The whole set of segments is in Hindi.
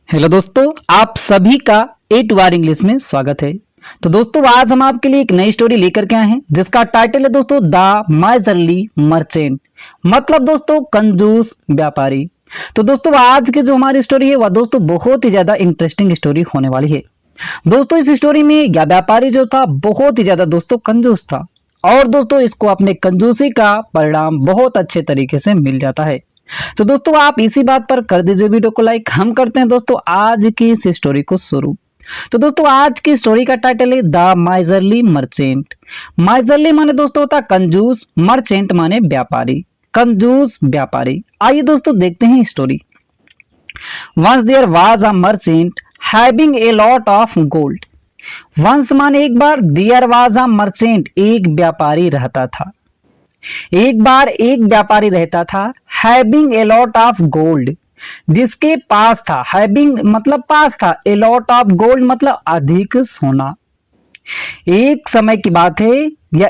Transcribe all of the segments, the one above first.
हेलो दोस्तों, आप सभी का ए टू आर इंग्लिश में स्वागत है। तो दोस्तों, आज हम आपके लिए एक नई स्टोरी लेकर के आए हैं जिसका टाइटल है दोस्तों द माइजरली मर्चेंट। मतलब दोस्तों कंजूस व्यापारी। तो दोस्तों, आज की जो हमारी स्टोरी है वह दोस्तों बहुत ही ज्यादा इंटरेस्टिंग स्टोरी होने वाली है। दोस्तों, इस स्टोरी में यह व्यापारी जो था बहुत ही ज्यादा दोस्तों कंजूस था और दोस्तों इसको अपने कंजूसी का परिणाम बहुत अच्छे तरीके से मिल जाता है। तो दोस्तों, आप इसी बात पर कर दीजिए वीडियो को लाइक। हम करते हैं दोस्तों आज की इस स्टोरी को शुरू। तो दोस्तों, आज की स्टोरी का टाइटल है द माइजरली मर्चेंट। माइजरली माने दोस्तों होता कंजूस, मर्चेंट माने व्यापारी, कंजूस व्यापारी। आइए दोस्तों देखते हैं story. Once there was a merchant having a lot of gold. Once माने एक बार, देयर वाज अ मर्चेंट एक व्यापारी रहता था। एक बार एक व्यापारी रहता था, having a lot of gold, जिसके पास था, हैविंग मतलब पास था, ए लॉट ऑफ गोल्ड मतलब अधिक सोना। एक समय की बात है, या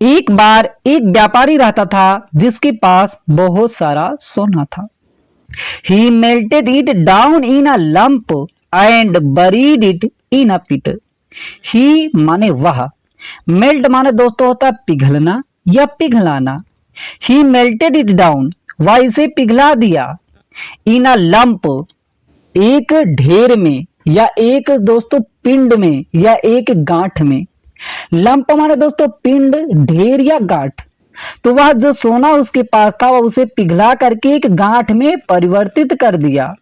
एक बार एक व्यापारी रहता था जिसके पास बहुत सारा सोना था। He melted it down in a lump and buried it in a pit. He माने वह, मेल्ट माने दोस्तों होता है पिघलना या पिघलाना। ही मेल्टेड इट डाउन, वह इसे पिघला दिया, इन अ लंप एक ढेर में, या एक दोस्तों पिंड में, या एक गांठ में। लंप माने दोस्तों पिंड, ढेर या गांठ। तो वह जो सोना उसके पास था वह उसे पिघला करके एक गांठ में परिवर्तित कर दिया।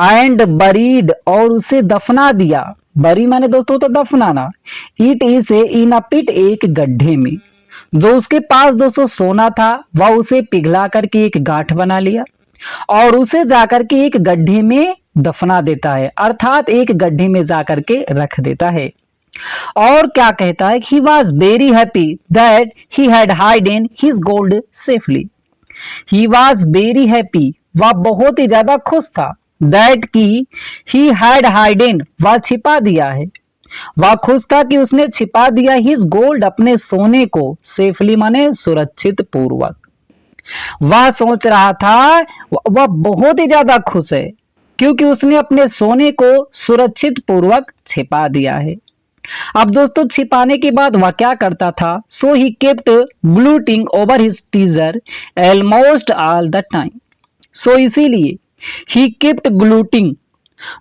एंड बरीड, और उसे दफना दिया। बरी माने दोस्तों तो दफनाना। इट इसे इन अ पिट, एक गड्ढे में। जो उसके पास दोस्तों सोना था वह उसे पिघला करके एक गांठ बना लिया और उसे जाकर के एक गड्ढे में दफना देता है, अर्थात एक गड्ढे में जाकर के रख देता है। और क्या कहता है, he was very happy that he had hidden his gold safely. He was very happy, वह बहुत ही ज्यादा खुश था, दैट की ही हैड हाइडन, वह छिपा दिया है। वह खुश था कि उसने छिपा दिया हिज गोल्ड, अपने सोने को, सेफली माने सुरक्षित पूर्वक। वह सोच रहा था, वह बहुत ही ज्यादा खुश है क्योंकि उसने अपने सोने को सुरक्षित पूर्वक छिपा दिया है। अब दोस्तों छिपाने के बाद वह क्या करता था, so he kept gloating over his treasure almost all the time. So इसीलिए ही केप्ट ग्लूटिंग,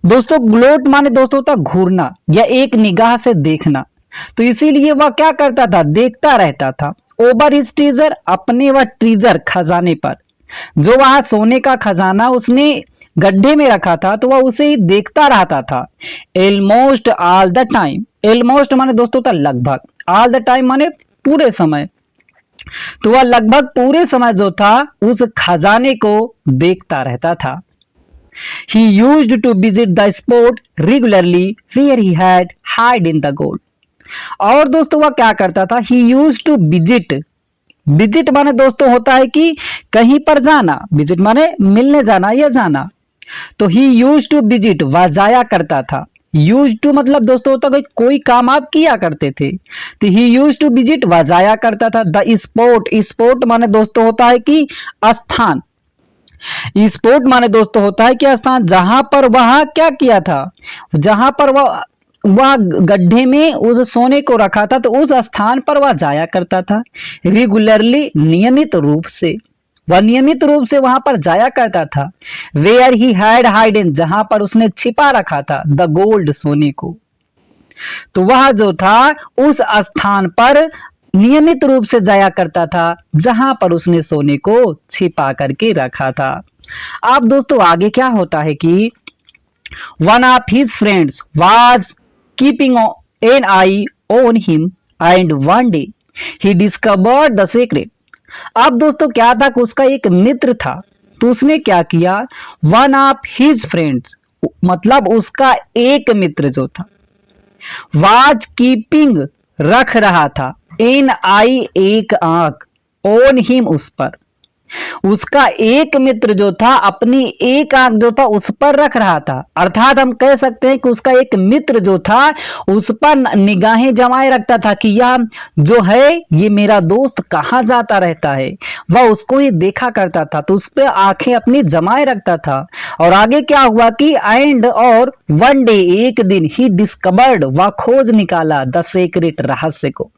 दोस्तों ग्लोट माने दोस्तों होता घूरना या एक निगाह से देखना। तो इसीलिए वह क्या करता था, देखता रहता था, ओवर हिज ट्रीजर, अपने वह ट्रीजर खजाने पर। जो वहां सोने का खजाना उसने गड्ढे में रखा था तो वह उसे ही देखता रहता था। Almost all the time, almost माने दोस्तों था लगभग, ऑल द टाइम माने पूरे समय। तो वह लगभग पूरे समय जो था उस खजाने को देखता रहता था। He used to visit the spot regularly where he had hid the gold. और दोस्तों वह क्या करता था, he used to visit, visit माने दोस्तों होता है कि कहीं पर जाना, विजिट माने मिलने जाना या जाना। तो ही यूज टू विजिट, वह जाया करता था। यूज टू मतलब दोस्तों होता है कोई काम आप किया करते थे, तो ही यूज टू विजिट, वह जाया करता था। द स्पॉट, स्पॉट माने दोस्तों होता है कि स्थान। स्पॉट माने दोस्तों होता है कि स्थान, जहां पर वह क्या किया था, जहां पर वह गड्ढे में उस सोने को रखा था तो उस स्थान पर वह जाया करता था। रेगुलरली, नियमित रूप से, वह नियमित रूप से वहां पर जाया करता था। वेयर ही हैड हाइडन, जहां पर उसने छिपा रखा था, द गोल्ड, सोने को। तो वह जो था उस स्थान पर नियमित रूप से जाया करता था जहां पर उसने सोने को छिपा करके रखा था। अब दोस्तों आगे क्या होता है कि one of his friends was keeping an I on him and one day he discovered the secret. अब दोस्तों क्या था कि उसका एक मित्र था, तो उसने क्या किया, वन ऑफ हिज फ्रेंड्स मतलब उसका एक मित्र जो था, वाज कीपिंग रख रहा था, एन आई एक आंख, ऑन हिम उस पर, उसका एक मित्र जो था अपनी एक आंख जो था उस पर रख रहा था। अर्थात हम कह सकते हैं कि उसका एक मित्र जो था उस पर निगाहें जमाए रखता था कि यह जो है ये मेरा दोस्त कहाँ जाता रहता है, वह उसको ही देखा करता था, तो उस पर आंखें अपनी जमाए रखता था। और आगे क्या हुआ कि एंड और वन डे एक दिन ही डिस्कवर्ड, वह खोज निकाला द सीक्रेट, रहस्य को।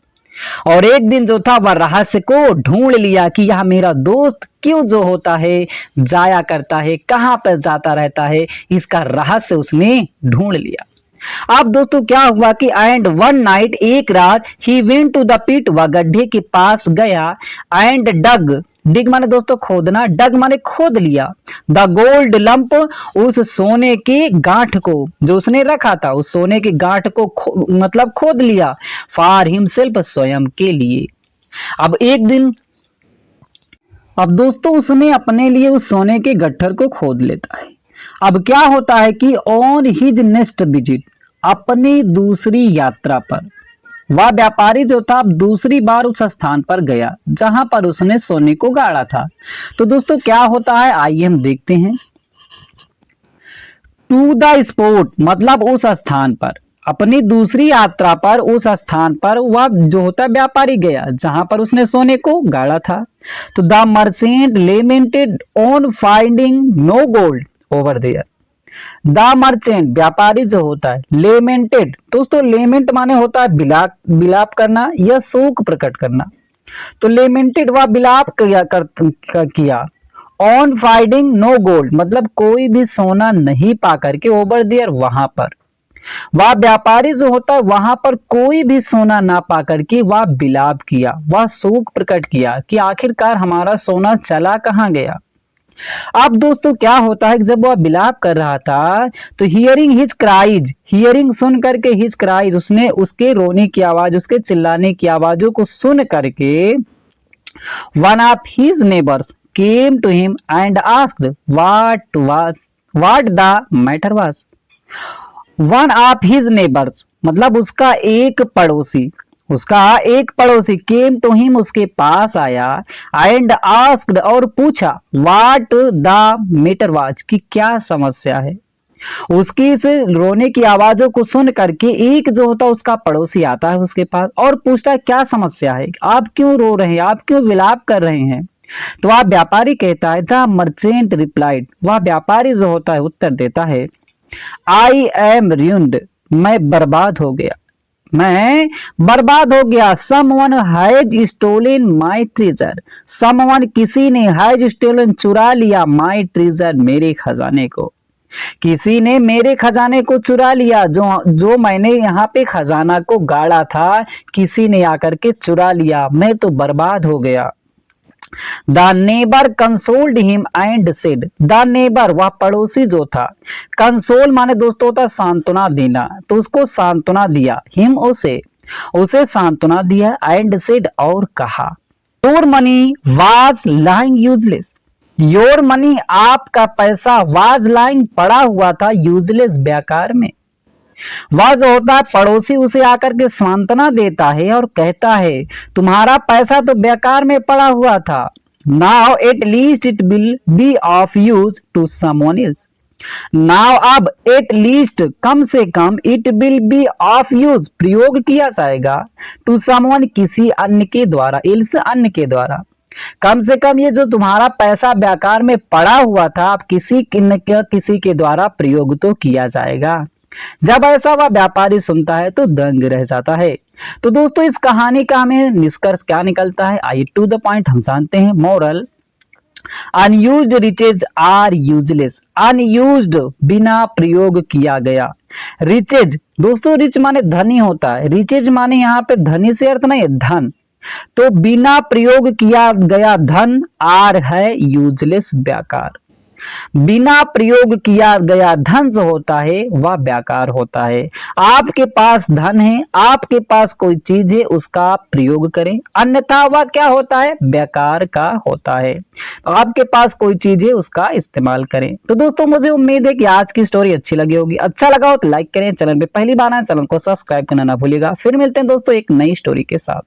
और एक दिन जो था वह रहस्य को ढूंढ लिया कि यह मेरा दोस्त क्यों जो होता है जाया करता है, कहां पर जाता रहता है, इसका रहस्य उसने ढूंढ लिया। अब दोस्तों क्या हुआ कि एंड वन नाइट, एक रात, he went to the pit, वह गड्ढे के पास गया, एंड डग, डिग माने दोस्तों खोदना, डग माने खोद लिया, द गोल्ड लंप, उस सोने के गांठ को जो उसने रखा था, उस सोने के गांठ को मतलब खोद लिया, फॉर हिमसेल्फ, स्वयं के लिए। अब एक दिन, अब दोस्तों उसने अपने लिए उस सोने के गट्ठर को खोद लेता है। अब क्या होता है कि ऑन हिज नेक्स्ट विजिट, अपनी दूसरी यात्रा पर, वह व्यापारी जो था अब दूसरी बार उस स्थान पर गया जहां पर उसने सोने को गाड़ा था। तो दोस्तों क्या होता है आइए हम देखते हैं। टू द स्पॉट मतलब उस स्थान पर, अपनी दूसरी यात्रा पर उस स्थान पर वह जो होता है व्यापारी गया जहां पर उसने सोने को गाड़ा था। तो the merchant lamented on finding no gold over there, the merchant व्यापारी जो होता है, लेमेंटेड दोस्तों, लेमेंट माने होता है बिलाप, बिलाप करना या शोक प्रकट करना। तो लेमेंटेड वह बिलाप किया ऑन फाइंडिंग नो गोल्ड मतलब कोई भी सोना नहीं पा करके, ओवर देयर वहां पर, वह व्यापारी जो होता है वहां पर कोई भी सोना ना पा करके वह बिलाप किया, वह शोक प्रकट किया कि आखिरकार हमारा सोना चला कहां गया। अब दोस्तों क्या होता है कि जब वह बिलाप कर रहा था तो हियरिंग हिज क्राइज, हियरिंग सुन करके, हिज क्राइज उसने उसके रोने की आवाज, उसके चिल्लाने की आवाजों को सुन करके, one of his neighbours came to him and asked what the matter was. One of his neighbours मतलब उसका एक पड़ोसी केम टू हिम उसके पास आया, एंड आस्क्ड और पूछा, व्हाट द मैटर वाज कि क्या समस्या है। उसकी इस रोने की आवाजों को सुन करके एक जो होता है उसका पड़ोसी आता है उसके पास और पूछता है क्या समस्या है, आप क्यों रो रहे हैं, आप क्यों विलाप कर रहे हैं। तो वह व्यापारी कहता है, द मर्चेंट रिप्लाइड, वह व्यापारी जो होता है उत्तर देता है, आई एम ruined, मैं बर्बाद हो गया, someone has stolen my treasure, someone किसी ने, हैज स्टोलन चुरा लिया, माई ट्रेजर मेरे खजाने को, किसी ने मेरे खजाने को चुरा लिया, जो मैंने यहाँ पे खजाना को गाड़ा था किसी ने आकर के चुरा लिया, मैं तो बर्बाद हो गया। The neighbour consoled him and said, the neighbour वह पड़ोसी जो था, कंसोल माने दोस्तों होता सांत्वना देना, तो उसको सांत्वना दिया, हिम उसे सांत्वना दिया, एंड सेड और कहा, your money was lying useless, your money आपका पैसा, वाज लाइंग पड़ा हुआ था, यूजलेस बेकार में। वह जो होता है पड़ोसी उसे आकर के सांत्वना देता है और कहता है तुम्हारा पैसा तो बेकार में पड़ा हुआ था, now at least it will be of use to someone else, now अब एट लीस्ट कम से कम, it will be of use प्रयोग किया जाएगा, टू समवन किसी अन्य के द्वारा, एल्स अन्य के द्वारा, कम से कम ये जो तुम्हारा पैसा बेकार में पड़ा हुआ था अब किसी के द्वारा प्रयोग तो किया जाएगा। जब ऐसा वह व्यापारी सुनता है तो दंग रह जाता है। तो दोस्तों इस कहानी का हमें निष्कर्ष क्या निकलता है, आइए टू द पॉइंट हम जानते हैं। Moral, unused riches are useless, unused बिना प्रयोग किया गया, रिचेज दोस्तों रिच माने धनी होता है, रिचेज माने यहाँ पे धनी से अर्थ नहीं है धन, तो बिना प्रयोग किया गया धन, आर है यूजलेस बेकार, बिना प्रयोग किया गया धन जो होता है वह बेकार होता है। आपके पास धन है, आपके पास कोई चीज है, उसका आप प्रयोग करें, अन्यथा वह क्या होता है बेकार का होता है। तो आपके पास कोई चीज है उसका इस्तेमाल करें। तो दोस्तों मुझे उम्मीद है कि आज की स्टोरी अच्छी लगी होगी, अच्छा लगा हो तो लाइक करें, चैनल पे पहली बार आए चैनल को सब्सक्राइब करना ना भूलिएगा। फिर मिलते हैं दोस्तों एक नई स्टोरी के साथ।